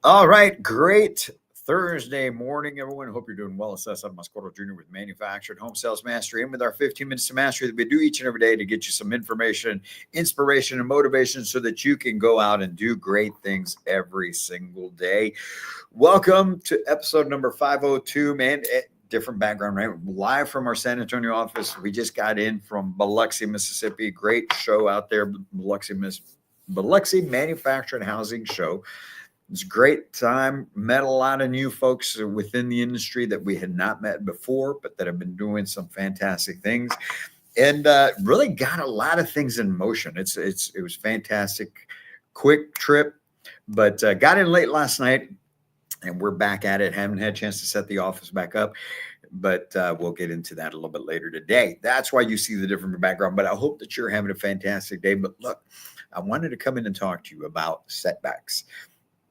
All right, great Thursday morning, everyone. Hope you're doing well. It's us, Mascoro Jr. with Manufactured Home Sales Mastery, and with our 15 minutes to mastery that we do each and every day to get you some information, inspiration, and motivation so that you can go out and do great things every single day. Welcome to episode number 502, man. Different background, right? Live from our San Antonio office. We just got in from Biloxi, Mississippi. Great show out there, Biloxi Manufactured Housing Show. It's a great time. Met a lot of new folks within the industry that we had not met before, but that have been doing some fantastic things, and really got a lot of things in motion. It was fantastic, quick trip, but got in late last night, and we're back at it. Haven't had a chance to set the office back up, but we'll get into that a little bit later today. That's why you see the different background. But I hope that you're having a fantastic day. But look, I wanted to come in and talk to you about setbacks.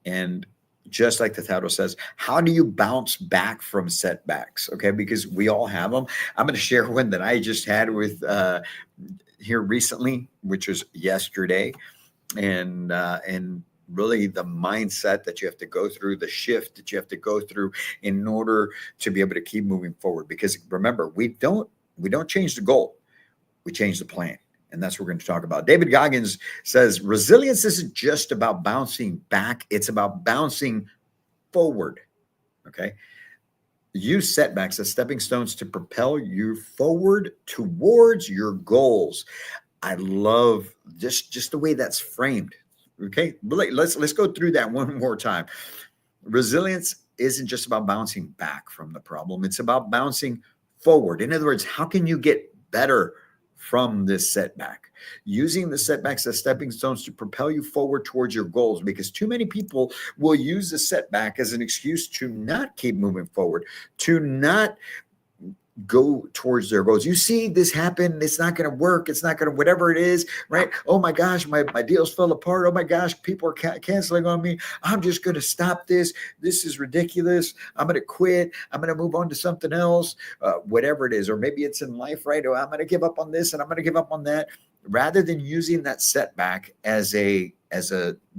And just like the title says, how do you bounce back from setbacks? Okay, because we all have them. I'm going to share one that I just had with here recently, which was yesterday, and really the mindset that you have to go through, the shift that you have to go through in order to be able to keep moving forward. Because remember, we don't change the goal, we change the plan. And that's what we're going to talk about. David Goggins says, resilience isn't just about bouncing back. It's about bouncing forward. Okay. Use setbacks as stepping stones to propel you forward towards your goals. I love just the way that's framed. Okay. Let's go through that one more time. Resilience isn't just about bouncing back from the problem. It's about bouncing forward. In other words, how can you get better from this setback, using the setbacks as stepping stones to propel you forward towards your goals? Because too many people will use the setback as an excuse to not keep moving forward, to not go towards their goals. You see this happen, it's not going to work, it's not going to, whatever it is, right? Oh my gosh, my deals fell apart. Oh my gosh, people are canceling on me. I'm just going to stop this. This is ridiculous. I'm going to quit. I'm going to move on to something else, whatever it is. Or maybe it's in life, right? Oh, I'm going to give up on this and I'm going to give up on that. Rather than using that setback as a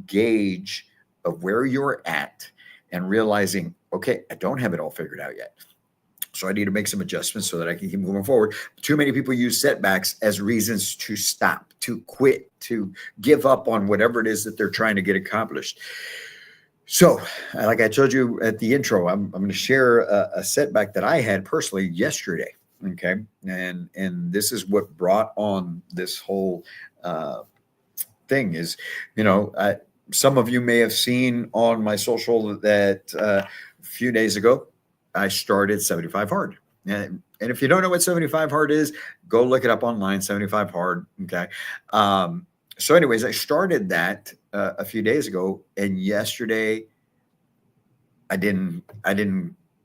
gauge of where you're at and realizing, okay, I don't have it all figured out yet, so I need to make some adjustments so that I can keep moving forward. Too many people use setbacks as reasons to stop, to quit, to give up on whatever it is that they're trying to get accomplished. So, like I told you at the intro, I'm going to share a setback that I had personally yesterday. Okay, and this is what brought on this whole thing. Is, some of you may have seen on my social that a few days ago, I started 75 Hard. And if you don't know what 75 Hard is, go look it up online, 75 Hard. Okay. So anyways, I started that a few days ago, and yesterday I didn't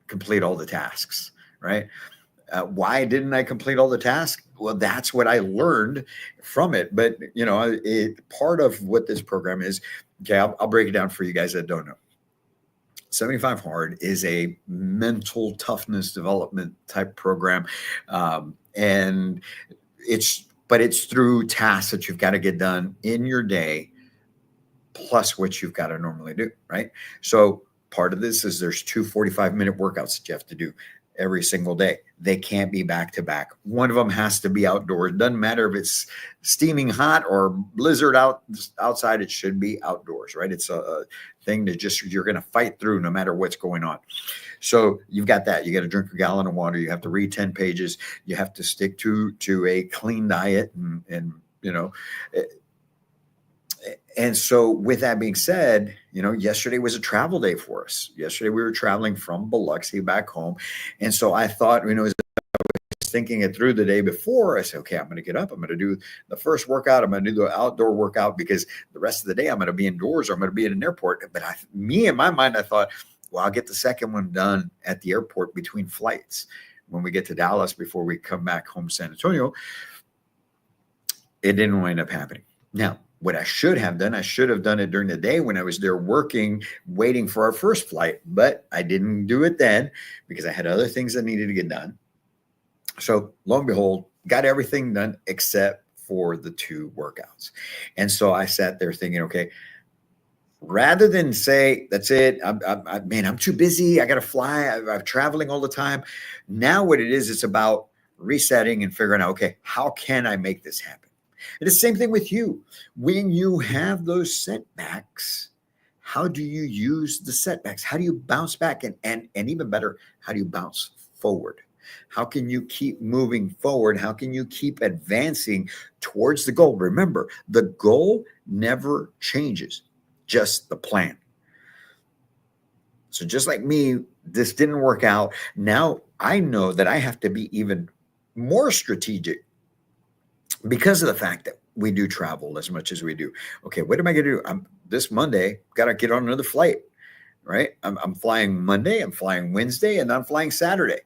complete all the tasks, right? Why didn't I complete all the tasks? Well, that's what I learned from it. But, part of what this program is, okay, I'll break it down for you guys that don't know. 75 Hard is a mental toughness development type program. And it's through tasks that you've got to get done in your day, plus what you've got to normally do, right? So part of this is there's 2 45-minute workouts that you have to do every single day. They can't be back to back. One of them has to be outdoors. It doesn't matter if it's steaming hot or blizzard outside, it should be outdoors, right? It's a thing that you're going to fight through no matter what's going on. So you've got that. You got to drink a gallon of water. You have to read 10 pages. You have to stick to a clean diet and so with that being said, yesterday was a travel day for us. Yesterday we were traveling from Biloxi back home. And so I thought, as I was thinking it through the day before, I said, okay, I'm going to get up. I'm going to do the first workout. I'm going to do the outdoor workout because the rest of the day I'm going to be indoors or I'm going to be at an airport. But in my mind, I thought, well, I'll get the second one done at the airport between flights when we get to Dallas before we come back home to San Antonio. It didn't wind up happening. Now, what I should have done it during the day when I was there working, waiting for our first flight, but I didn't do it then because I had other things that needed to get done. So lo and behold, got everything done except for the 2 workouts. And so I sat there thinking, okay, rather than say, that's it, man, I'm too busy. I got to fly. I'm traveling all the time. Now, what it is, it's about resetting and figuring out, okay, how can I make this happen? And it's the same thing with you. When you have those setbacks, how do you use the setbacks? How do you bounce back? And even better, how do you bounce forward? How can you keep moving forward? How can you keep advancing towards the goal? Remember, the goal never changes, just the plan. So just like me, this didn't work out. Now I know that I have to be even more strategic because of the fact that we do travel as much as we do. Okay, what am I going to do? I'm this Monday, got to get on another flight, right? I'm flying Monday, I'm flying Wednesday, and I'm flying Saturday.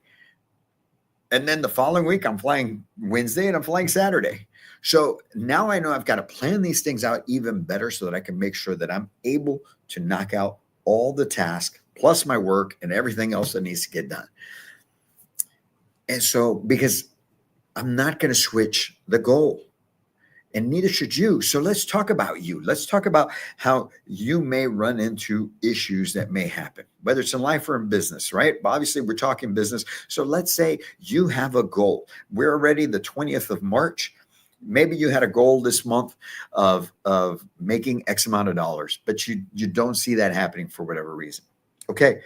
And then the following week, I'm flying Wednesday and I'm flying Saturday. So now I know I've got to plan these things out even better so that I can make sure that I'm able to knock out all the tasks plus my work and everything else that needs to get done. And so, because I'm not going to switch the goal, and neither should you. So let's talk about you. Let's talk about how you may run into issues that may happen, whether it's in life or in business, right? Obviously, we're talking business. So let's say you have a goal. We're already the 20th of March. Maybe you had a goal this month of making X amount of dollars, but you don't see that happening for whatever reason. Okay.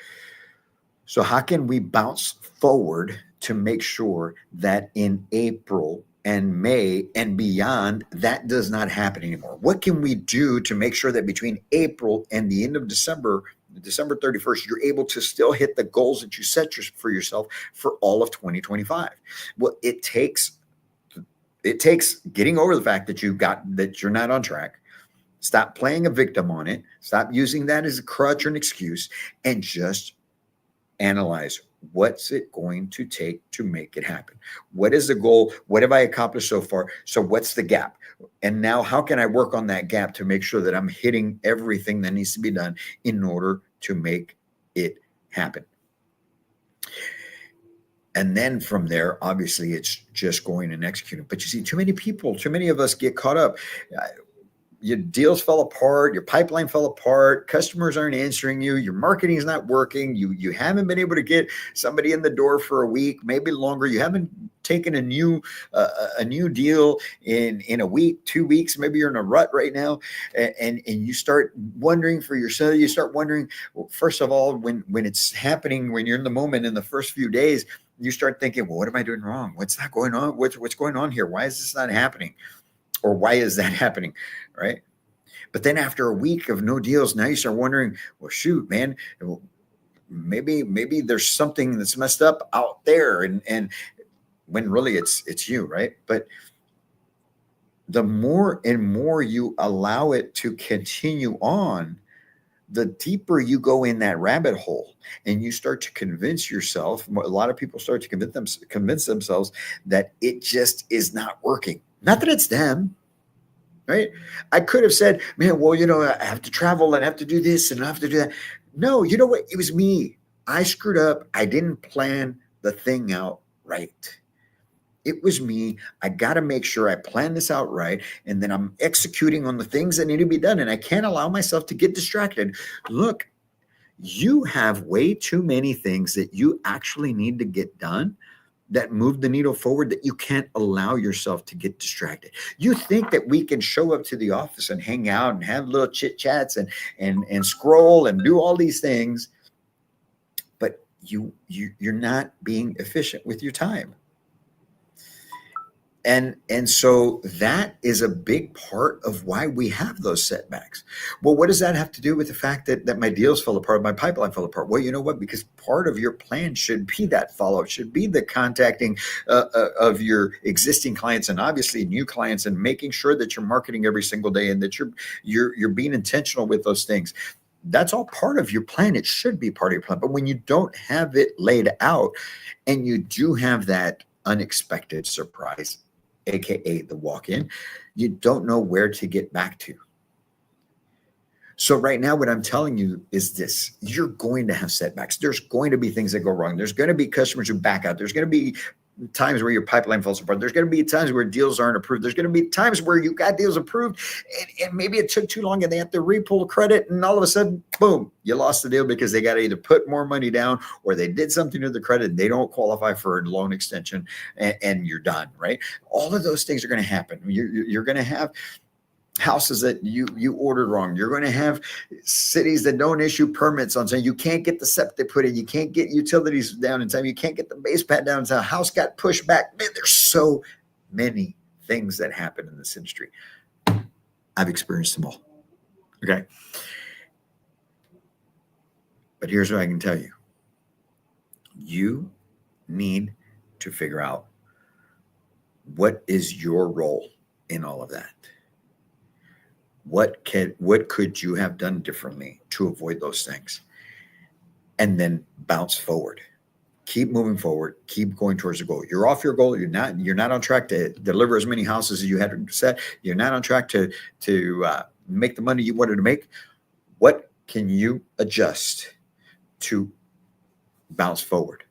So how can we bounce forward to make sure that in April and May and beyond, that does not happen anymore? What can we do to make sure that between April and the end of December, December 31st, you're able to still hit the goals that you set for yourself for all of 2025? Well, it takes getting over the fact that you're not on track. Stop playing a victim on it. Stop using that as a crutch or an excuse, and just analyze, what's it going to take to make it happen? What is the goal? What have I accomplished so far? So what's the gap? And now how can I work on that gap to make sure that I'm hitting everything that needs to be done in order to make it happen? And then from there, obviously, it's just going and executing. But you see, too many of us get caught up. Your deals fell apart, your pipeline fell apart, customers aren't answering you, your marketing is not working, you haven't been able to get somebody in the door for a week, maybe longer, you haven't taken a new deal in a week, 2 weeks, maybe you're in a rut right now, and you start wondering for yourself, you start wondering, well, first of all, when it's happening, when you're in the moment in the first few days, you start thinking, well, what am I doing wrong? What's not going on? What's going on here? Why is this not happening? Or why is that happening, right? But then after a week of no deals, now you start wondering, well, shoot, man, maybe there's something that's messed up out there, and when really it's you, right? But the more and more you allow it to continue on, the deeper you go in that rabbit hole, and you start to convince yourself. A lot of people start to convince themselves that it just is not working. Not that it's them, right? I could have said, man, well, I have to travel and I have to do this and I have to do that. No, you know what? It was me. I screwed up. I didn't plan the thing out right. It was me. I got to make sure I plan this out right. And then I'm executing on the things that need to be done. And I can't allow myself to get distracted. Look, you have way too many things that you actually need to get done that move the needle forward, that you can't allow yourself to get distracted. You think that we can show up to the office and hang out and have little chit chats and scroll and do all these things, but you're not being efficient with your time. And so that is a big part of why we have those setbacks. Well, what does that have to do with the fact that my deals fell apart, my pipeline fell apart? Well, you know what? Because part of your plan should be that follow-up, should be the contacting of your existing clients and obviously new clients, and making sure that you're marketing every single day and that you're being intentional with those things. That's all part of your plan. It should be part of your plan. But when you don't have it laid out, and you do have that unexpected surprise, AKA the walk-in, you don't know where to get back to. So right now, what I'm telling you is this: you're going to have setbacks. There's going to be things that go wrong. There's going to be customers who back out. There's going to be times where your pipeline falls apart. There's going to be times where deals aren't approved. There's going to be times where you got deals approved and maybe it took too long and they have to re-pull credit, and all of a sudden, boom, you lost the deal because they got to either put more money down or they did something to the credit. They don't qualify for a loan extension and you're done, right? All of those things are going to happen. You're going to have houses that you ordered wrong. You're going to have cities that don't issue permits on saying you can't get the septic put in, you can't get utilities down in time, you can't get the base pad down in time, house got pushed back. Man, there's so many things that happen in this industry. I've experienced them all. Okay. But here's what I can tell you. You need to figure out what is your role in all of that. What could you have done differently to avoid those things? And then bounce forward. Keep moving forward. Keep going towards the goal. You're off your goal. You're not on track to deliver as many houses as you had set. You're not on track to make the money you wanted to make. What can you adjust to bounce forward?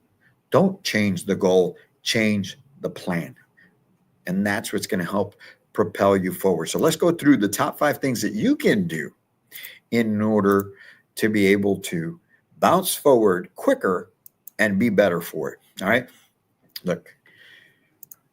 Don't change the goal. Change the plan. And that's what's going to help propel you forward. So let's go through the top 5 things that you can do in order to be able to bounce forward quicker and be better for it. All right. Look,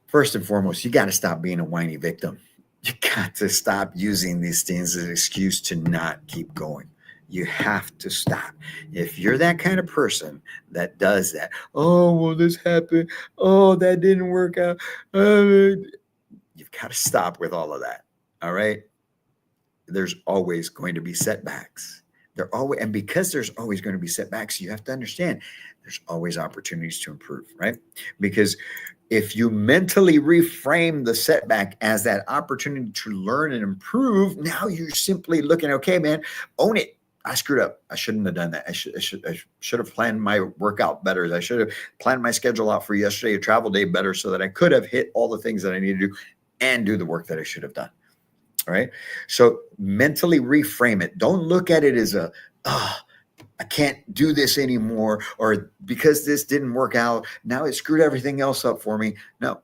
first and foremost, you got to stop being a whiny victim. You got to stop using these things as an excuse to not keep going. You have to stop. If you're that kind of person that does that, oh, well, this happened. Oh, that didn't work out. You've got to stop with all of that. All right. There's always going to be setbacks. And because there's always going to be setbacks, you have to understand there's always opportunities to improve, right? Because if you mentally reframe the setback as that opportunity to learn and improve, now you're simply looking, okay, man, own it. I screwed up. I shouldn't have done that. I should have planned my workout better. I should have planned my schedule out for yesterday, a travel day better, so that I could have hit all the things that I need to do and do the work that I should have done. All right. So mentally reframe it. Don't look at it as I can't do this anymore, or because this didn't work out, now it screwed everything else up for me. No.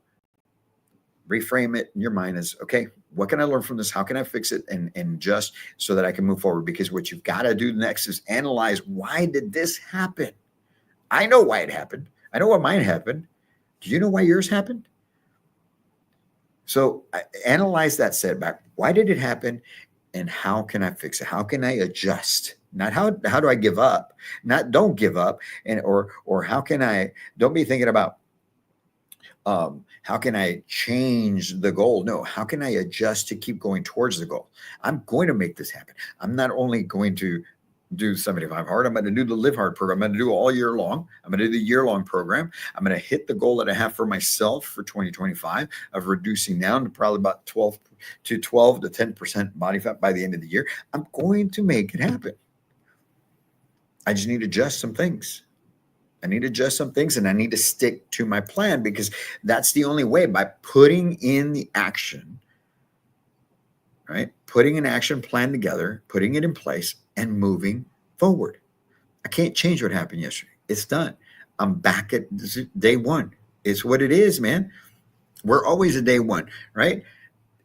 Reframe it in your mind as, okay, what can I learn from this? How can I fix it and adjust so that I can move forward? Because what you've got to do next is analyze, why did this happen? I know why it happened. I know why mine happened. Do you know why yours happened? So analyze that setback. Why did it happen? And how can I fix it? How can I adjust? Not how do I give up? Not don't give up. And or how can I, don't be thinking about how can I change the goal? No, how can I adjust to keep going towards the goal? I'm going to make this happen. I'm not only going to do 75 hard, I'm going to do the Live Hard program. I'm going to do all year long. I'm going to do the year-long program. I'm going to hit the goal that I have for myself for 2025 of reducing down to probably about 12 to 10% body fat by the end of the year. I'm going to make it happen. I just need to adjust some things. And I need to stick to my plan, because that's the only way, by putting in the action, right? Putting an action plan together, putting it in place and moving forward. I can't change what happened yesterday. It's done. I'm back at day one. It's what it is, man. We're always at day one, right?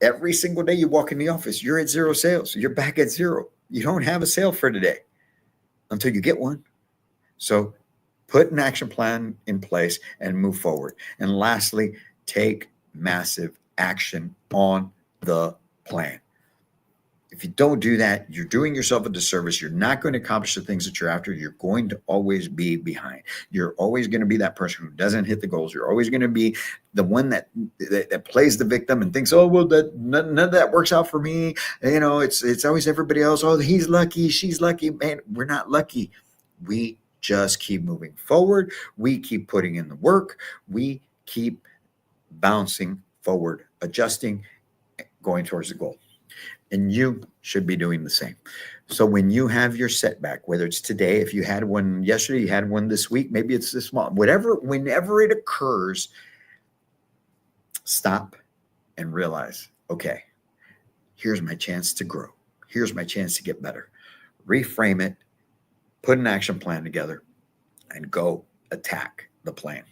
Every single day you walk in the office, you're at 0 sales. You're back at 0. You don't have a sale for today until you get one. So put an action plan in place and move forward. And lastly, take massive action on the plan. If you don't do that, you're doing yourself a disservice. You're not going to accomplish the things that you're after. You're going to always be behind. You're always going to be that person who doesn't hit the goals. You're always going to be the one that plays the victim and thinks, oh, well, none of that works out for me. You know, it's always everybody else. Oh, he's lucky. She's lucky. Man, we're not lucky. We just keep moving forward. We keep putting in the work. We keep bouncing forward, adjusting, going towards the goal. And you should be doing the same. So when you have your setback, whether it's today, if you had one yesterday, you had one this week, maybe it's this month, whenever it occurs, stop and realize, okay, here's my chance to grow. Here's my chance to get better. Reframe it, put an action plan together, and go attack the plan.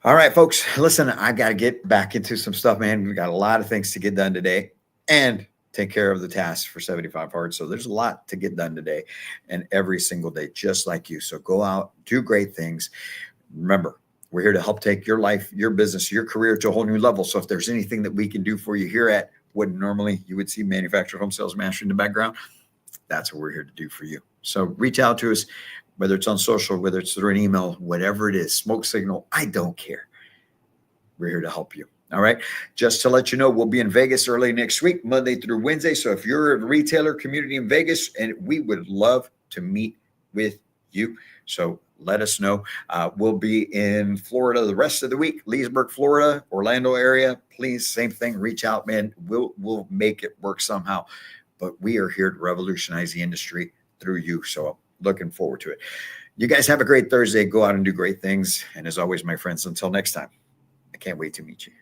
All right, folks, listen, I got to get back into some stuff, man. We got a lot of things to get done today and take care of the tasks for 75 hard. So there's a lot to get done today and every single day, just like you. So go out, do great things. Remember, we're here to help take your life, your business, your career to a whole new level. So if there's anything that we can do for you here at what normally you would see Manufactured Home Sales Mastery in the background, that's what we're here to do for you. So reach out to us, whether it's on social, whether it's through an email, whatever it is, smoke signal, I don't care. We're here to help you. All right. Just to let you know, we'll be in Vegas early next week, Monday through Wednesday. So if you're a retailer community in Vegas, and we would love to meet with you. So let us know. We'll be in Florida the rest of the week, Leesburg, Florida, Orlando area. Please, same thing. Reach out, man. We'll make it work somehow. But we are here to revolutionize the industry through you. So looking forward to it. You guys have a great Thursday. Go out and do great things. And as always, my friends, until next time, I can't wait to meet you.